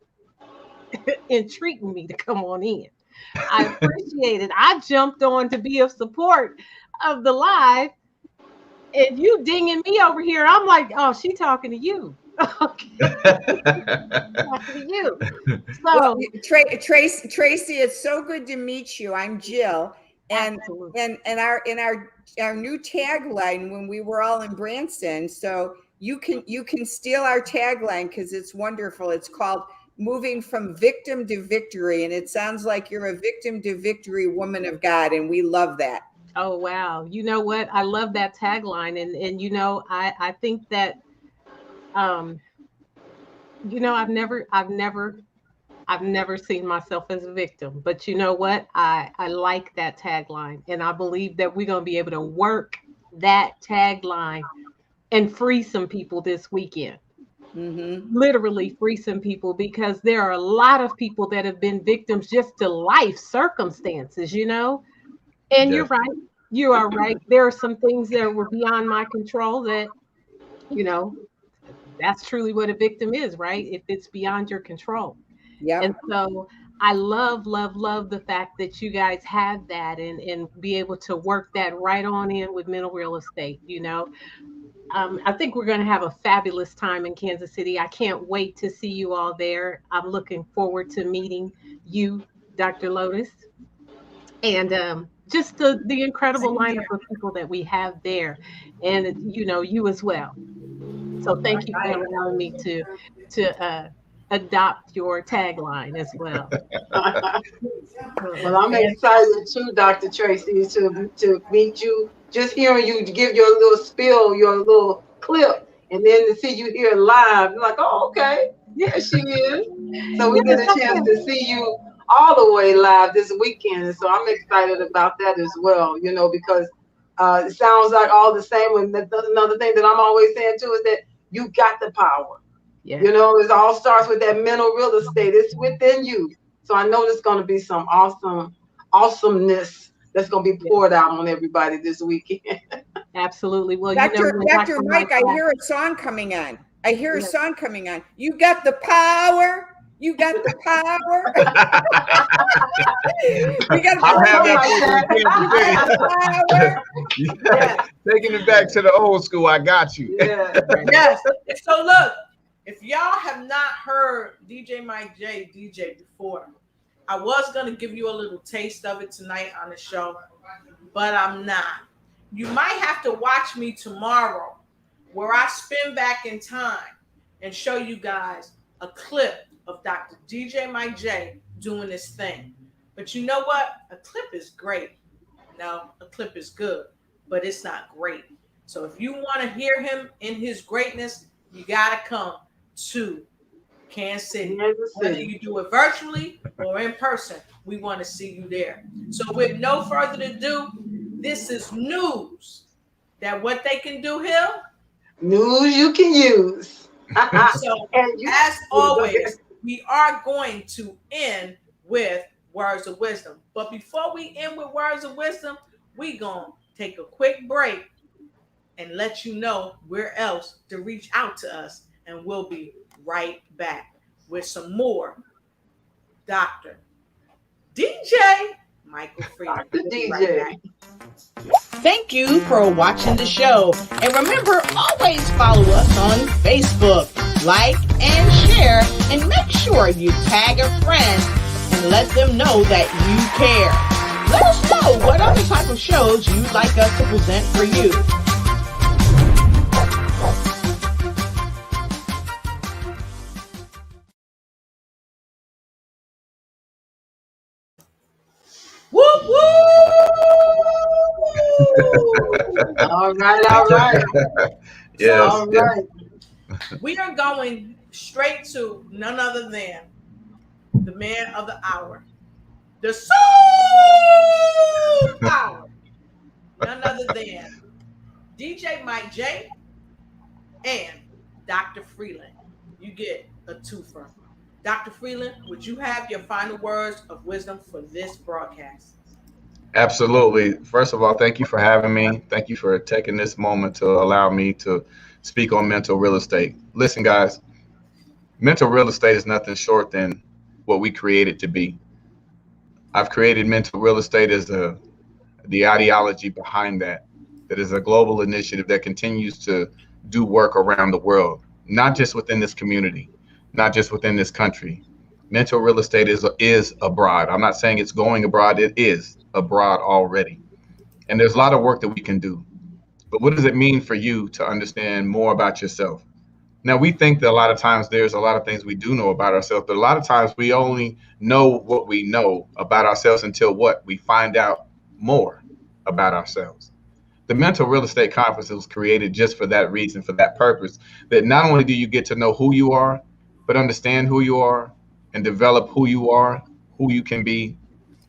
entreating me to come on in. I appreciate it. I jumped on to be of support of the live, and you dinging me over here. I'm like, oh, she talking to you. Okay. Talking to you. So, Tracy, it's so good to meet you. I'm Jill, and our new tagline when we were all in Branson. So you can steal our tagline because it's wonderful. It's called "Moving from Victim to Victory," and it sounds like you're a victim to victory woman of God, and we love that. Oh wow! You know what? I love that tagline, and you know, I think that. You know, I've never seen myself as a victim, but you know what? I like that tagline, and I believe that we're going to be able to work that tagline and free some people this weekend. Mm-hmm. Literally free some people, because there are a lot of people that have been victims just to life circumstances, you know, and You're right. You are right. There are some things that were beyond my control that, you know, that's truly what a victim is, right? If it's beyond your control. Yeah. And so I love the fact that you guys have that and be able to work that right on in with mental real estate, you know. I think we're going to have a fabulous time in Kansas City. I can't wait to see you all there. I'm looking forward to meeting you, Dr. Lotus, and just the incredible lineup of people that we have there, and you know, you as well. So thank you for allowing me to adopt your tagline as well. Well, I'm excited too, Dr. Tracy, to meet you. Just hearing you give your little spill, your little clip, and then to see you here live, like, oh, okay, yeah, she is. So we get a chance to see you all the way live this weekend, and so I'm excited about that as well. You know, because it sounds like all the same. And another thing that I'm always saying too is that you got the power. Yeah. You know, it all starts with that mental real estate. It's within you. So I know there's going to be some awesome awesomeness that's going to be poured out on everybody this weekend. Absolutely. Well, Dr. Mike, I hear a song coming on. I hear a song coming on. You got the power. You got the power. We got I'll have that. Yes. Taking it back to the old school. I got you. Yeah. Yes. So look, if y'all have not heard DJ Mike J DJ before, I was going to give you a little taste of it tonight on the show, but I'm not. You might have to watch me tomorrow where I spin back in time and show you guys a clip of Dr. DJ Mike J doing this thing. But you know what? A clip is great. No, a clip is good, but it's not great. So if you want to hear him in his greatness, you got to come to Kansas City. Whether you do it virtually or in person, we want to see you there. So with no further ado, this is news that what they can do here. News you can use. So as always, we are going to end with words of wisdom. But before we end with words of wisdom, we gonna take a quick break and let you know where else to reach out to us. And we'll be right back with some more Dr. DJ Michael Freeland. DJ. Thank you for watching the show. And remember, always follow us on Facebook. Like and share, and make sure you tag a friend and let them know that you care. Let us know what other type of shows you'd like us to present for you. Woo woo! All right. Yes. All right. We are going straight to none other than the man of the hour, the soul power, none other than DJ Mike J and Dr. Freeland. You get a twofer. Dr. Freeland, would you have your final words of wisdom for this broadcast? Absolutely. First of all, thank you for having me. Thank you for taking this moment to allow me to speak on mental real estate. Listen, guys, mental real estate is nothing short than what we created to be. I've created mental real estate as the ideology behind that is a global initiative that continues to do work around the world, not just within this community, not just within this country. Mental real estate is abroad. I'm not saying it's going abroad. It is abroad already. And there's a lot of work that we can do. But what does it mean for you to understand more about yourself? Now, we think that a lot of times there's a lot of things we do know about ourselves, but a lot of times we only know what we know about ourselves until what? We find out more about ourselves. The Mental Real Estate Conference was created just for that reason, for that purpose, that not only do you get to know who you are, but understand who you are and develop who you are, who you can be,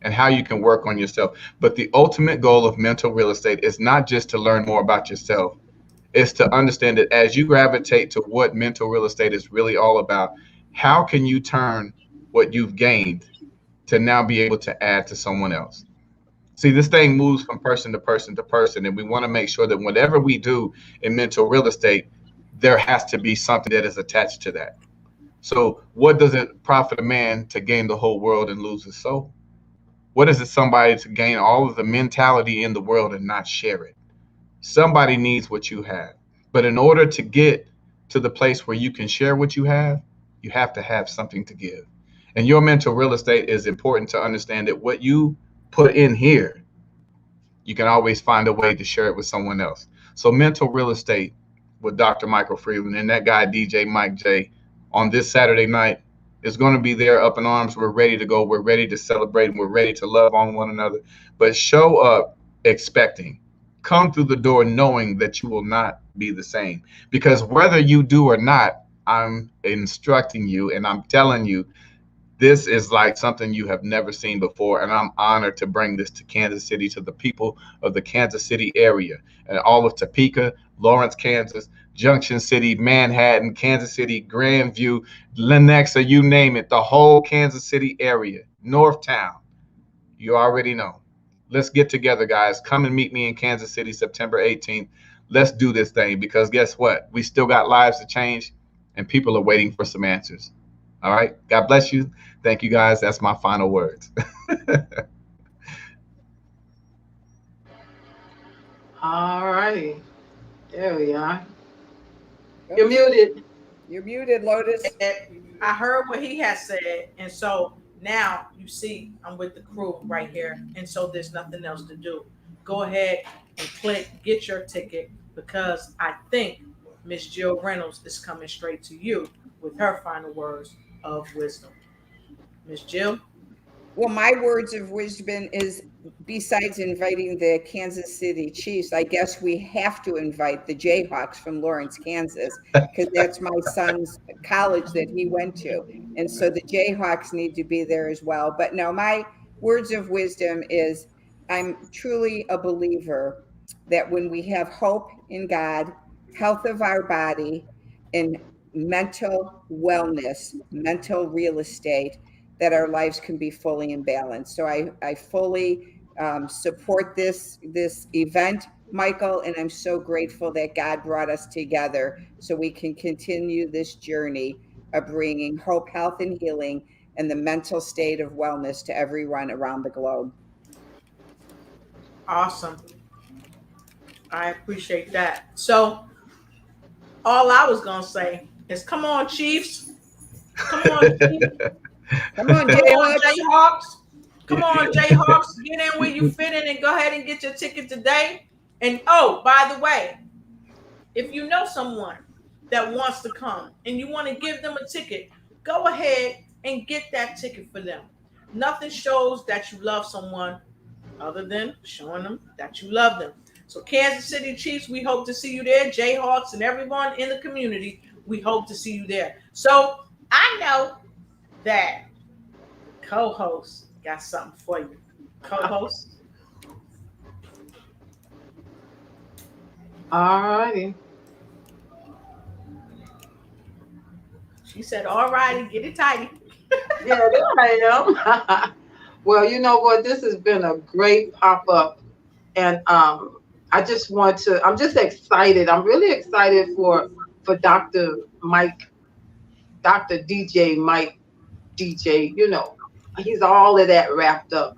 and how you can work on yourself. But the ultimate goal of mental real estate is not just to learn more about yourself. It's to understand that as you gravitate to what mental real estate is really all about, how can you turn what you've gained to now be able to add to someone else? See, this thing moves from person to person to person, and we want to make sure that whatever we do in mental real estate, there has to be something that is attached to that. So what does it profit a man to gain the whole world and lose his soul? What is it somebody to gain all of the mentality in the world and not share it? Somebody needs what you have. But in order to get to the place where you can share what you have to have something to give. And your mental real estate is important to understand that what you put in here, you can always find a way to share it with someone else. So mental real estate with Dr. Michael Freeland and that guy, DJ Mike J, on this Saturday night is going to be there up in arms. We're ready to go. We're ready to celebrate and we're ready to love on one another. But show up expecting. Come through the door knowing that you will not be the same. Because whether you do or not, I'm instructing you and I'm telling you, this is like something you have never seen before. And I'm honored to bring this to Kansas City, to the people of the Kansas City area and all of Topeka, Lawrence, Kansas, Junction City, Manhattan, Kansas City, Grandview, Lenexa, you name it, the whole Kansas City area, Northtown. You already know. Let's get together, guys. Come and meet me in Kansas City, September 18th. Let's do this thing, because guess what? We still got lives to change, and people are waiting for some answers. All right. God bless you. Thank you, guys. That's my final words. All righty. There we are. You're muted. You're muted, Lotus. I heard what he has said, and so now you see I'm with the crew right here, and so there's nothing else to do. Go ahead and click get your ticket, because I think Miss Jill Reynolds is coming straight to you with her final words of wisdom. Miss Jill? Well, my words of wisdom is, besides inviting the Kansas City Chiefs, I guess we have to invite the Jayhawks from Lawrence, Kansas, because that's my son's college that he went to. And so the Jayhawks need to be there as well. But no, my words of wisdom is, I'm truly a believer that when we have hope in God, health of our body, and mental wellness, mental real estate, that our lives can be fully in balance. So I fully support this event, Michael, and I'm so grateful that God brought us together so we can continue this journey of bringing hope, health, and healing, and the mental state of wellness to everyone around the globe. Awesome. I appreciate that. So all I was going to say is, come on, Chiefs. Come on, Chiefs. Come on, Jayhawks. Come on, Jayhawks. Get in where you fit in and go ahead and get your ticket today. And oh, by the way, if you know someone that wants to come and you want to give them a ticket, go ahead and get that ticket for them. Nothing shows that you love someone other than showing them that you love them. So Kansas City Chiefs, we hope to see you there. Jayhawks and everyone in the community, we hope to see you there. So I know that co-host got something for you. Co-host. All righty. She said, all righty, get it tidy. Yeah, there I am. Well, you know what? This has been a great pop-up. And I'm just excited. I'm really excited for Dr. Mike, Dr. DJ Mike, DJ, you know, he's all of that wrapped up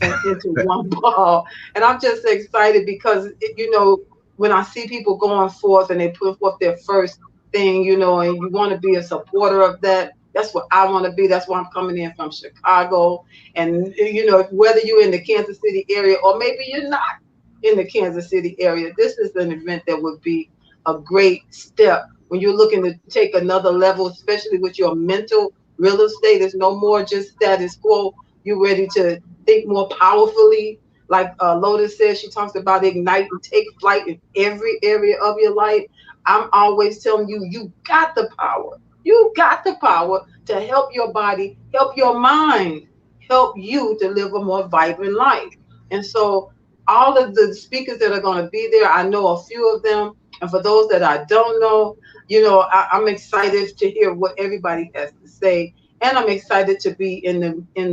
into one ball. And I'm just excited because, you know, when I see people going forth and they put forth their first thing, you know, and you want to be a supporter of that, that's what I want to be. That's why I'm coming in from Chicago. And, you know, whether you're in the Kansas City area or maybe you're not in the Kansas City area, this is an event that would be a great step when you're looking to take another level, especially with your mental real estate. Is no more just status quo. You're ready to think more powerfully. Like Lotus says, she talks about ignite and take flight in every area of your life. I'm always telling you, you got the power. You got the power to help your body, help your mind, help you to live a more vibrant life. And so all of the speakers that are going to be there, I know a few of them. And for those that I don't know, you know, I'm excited to hear what everybody has to say. And I'm excited to be in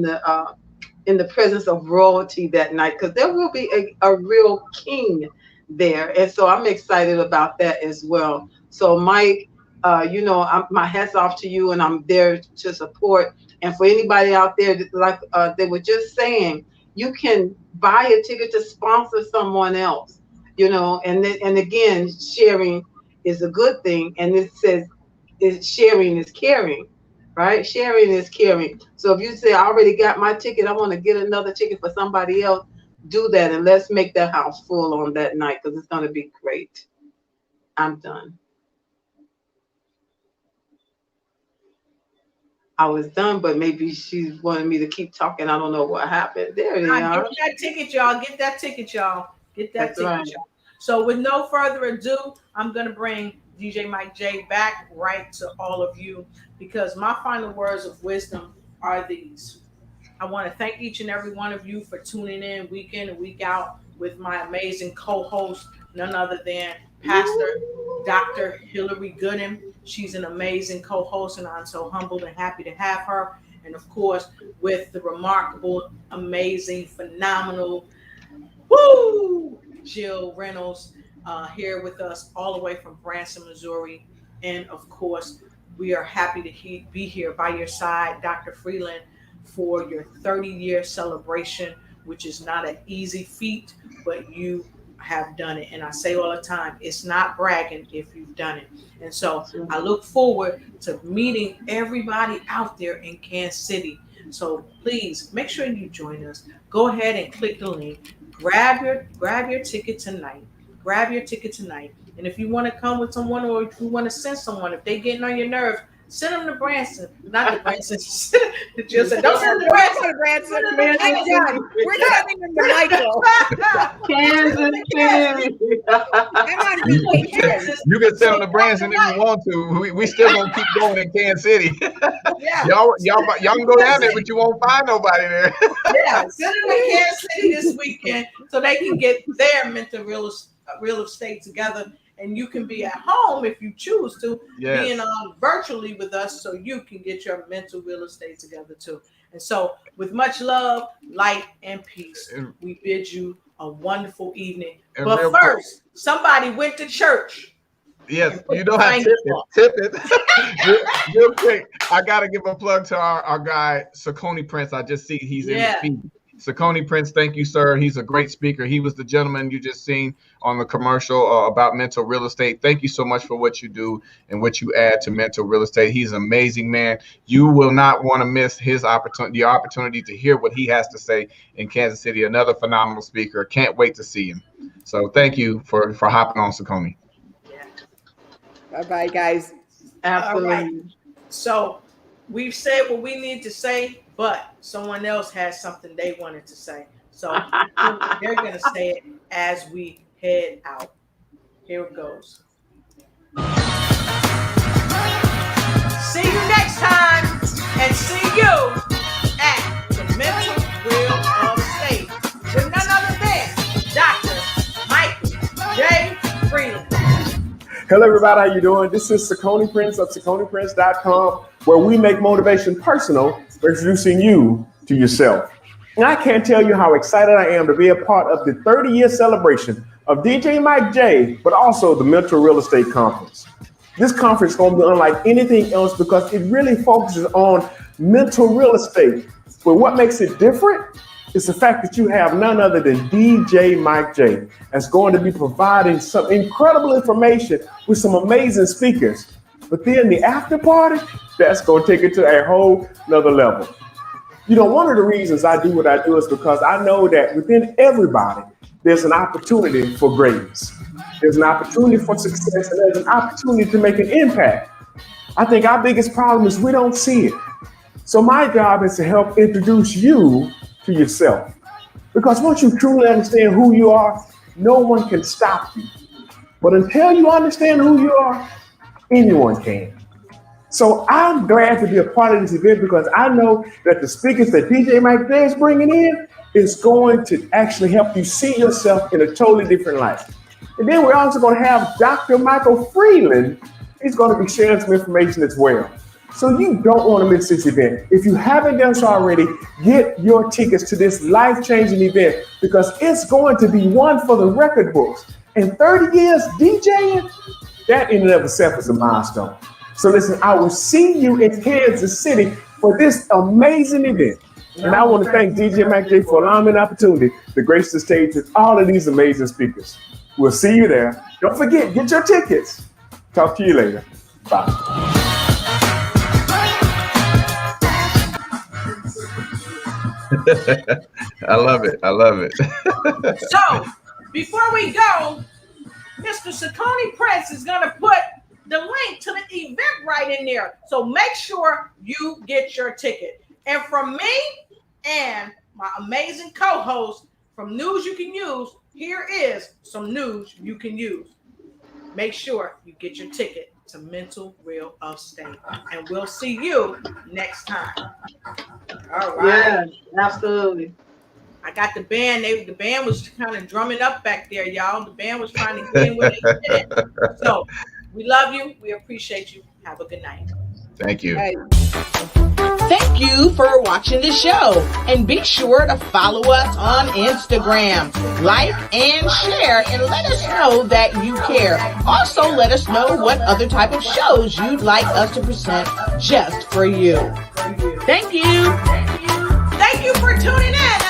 the presence of royalty that night, because there will be a real king there. And so I'm excited about that as well. So Mike, you know, my hat's off to you, and I'm there to support. And for anybody out there, like they were just saying, you can buy a ticket to sponsor someone else, you know, and again, sharing is a good thing. And it says sharing is caring, right? Sharing is caring. So if you say, I already got my ticket, I want to get another ticket for somebody else, do that. And let's make that house full on that night, because it's going to be great. I'm done. I was done, but maybe she wanted me to keep talking. I don't know what happened. There you are. Get that ticket, y'all. Get that ticket, y'all. Get that That's ticket, right. y'all. So with no further ado, I'm going to bring DJ Mike J back right to all of you, because my final words of wisdom are these. I want to thank each and every one of you for tuning in week and week out with my amazing co-host, none other than Pastor Dr. Hillary Gooden. She's an amazing co-host, and I'm so humbled and happy to have her. And of course, with the remarkable, amazing, phenomenal, woo, Jill Reynolds here with us all the way from Branson, Missouri. And of course, we are happy to be here by your side, Dr. Freeland, for your 30-year celebration, which is not an easy feat, but you have done it. And I say all the time, it's not bragging if you've done it. And so I look forward to meeting everybody out there in Kansas City. So please make sure you join us. Go ahead and click the link. Grab your ticket tonight. Grab your ticket tonight. And if you want to come with someone, or if you want to send someone, if they getting on your nerves, send them to Branson. Not to Branson. Jill said, don't send them to Branson. We're sending them to Michael. Kansas City. I'm on vacation. You can send them to Branson if you want to. We still gonna keep going in Kansas City. Yeah. y'all can go down there, but you won't find nobody there. Yeah, send them to Kansas City this weekend so they can get their mental real estate together. And you can be at home if you choose to, being on virtually with us, so you can get your mental real estate together too. And so, with much love, light, and peace, we bid you a wonderful evening. But first, somebody went to church. Yes, you know how to tip it. Real quick, I gotta give a plug to our guy Saucony Prince. I just see he's in the feed. Saucony Prince, thank you, sir. He's a great speaker. He was the gentleman you just seen on the commercial about mental real estate. Thank you so much for what you do and what you add to mental real estate. He's an amazing man. You will not want to miss his opportunity, the opportunity to hear what he has to say in Kansas City. Another phenomenal speaker. Can't wait to see him. So thank you for hopping on, Saucony. Bye-bye, guys. Absolutely. All right. So we've said what we need to say, but someone else has something they wanted to say. So they're going to say it as we head out. Here it goes. See you next time, and see you at the Mental Real Estate with none other than Dr. Michael J. Freeland. Hello, everybody. How you doing? This is Saucony Prince of SauconyPrince.com, where we make motivation personal, introducing you to yourself. And I can't tell you how excited I am to be a part of the 30-year celebration of DJ Mike J, but also the Mental Real Estate Conference. This conference is going to be unlike anything else because it really focuses on mental real estate. But what makes it different is the fact that you have none other than DJ Mike J that's going to be providing some incredible information with some amazing speakers. But then the after party, that's going to take it to a whole nother level. You know, one of the reasons I do what I do is because I know that within everybody, there's an opportunity for greatness. There's an opportunity for success, and there's an opportunity to make an impact. I think our biggest problem is we don't see it. So my job is to help introduce you to yourself. Because once you truly understand who you are, no one can stop you. But until you understand who you are, anyone can. So I'm glad to be a part of this event because I know that the speakers that DJ Mike J is bringing in is going to actually help you see yourself in a totally different light. And then we're also going to have Dr. Michael Freeland. He's going to be sharing some information as well. So you don't want to miss this event. If you haven't done so already, get your tickets to this life-changing event because it's going to be one for the record books. And 30 years DJing, that in and of itself is a milestone. So listen, I will see you in Kansas City for this amazing event. And I want to thank DJ Mike J for allowing me an opportunity to grace the stage with all of these amazing speakers. We'll see you there. Don't forget, get your tickets. Talk to you later. Bye. I love it. I love it. So, before we go, Mr. Saucony Prince is going to put the link to the event right in there. So make sure you get your ticket. And from me and my amazing co-host from News You Can Use, here is some news you can use. Make sure you get your ticket to Mental Real Estate. And we'll see you next time. All right. Yeah, absolutely. I got the band. The band was kind of drumming up back there, y'all. The band was trying to get in where they did it. So we love you. We appreciate you. Have a good night. Thank you. Thank you for watching the show, and be sure to follow us on Instagram. Like and share, and let us know that you care. Also, let us know what other type of shows you'd like us to present just for you. Thank you. Thank you for tuning in.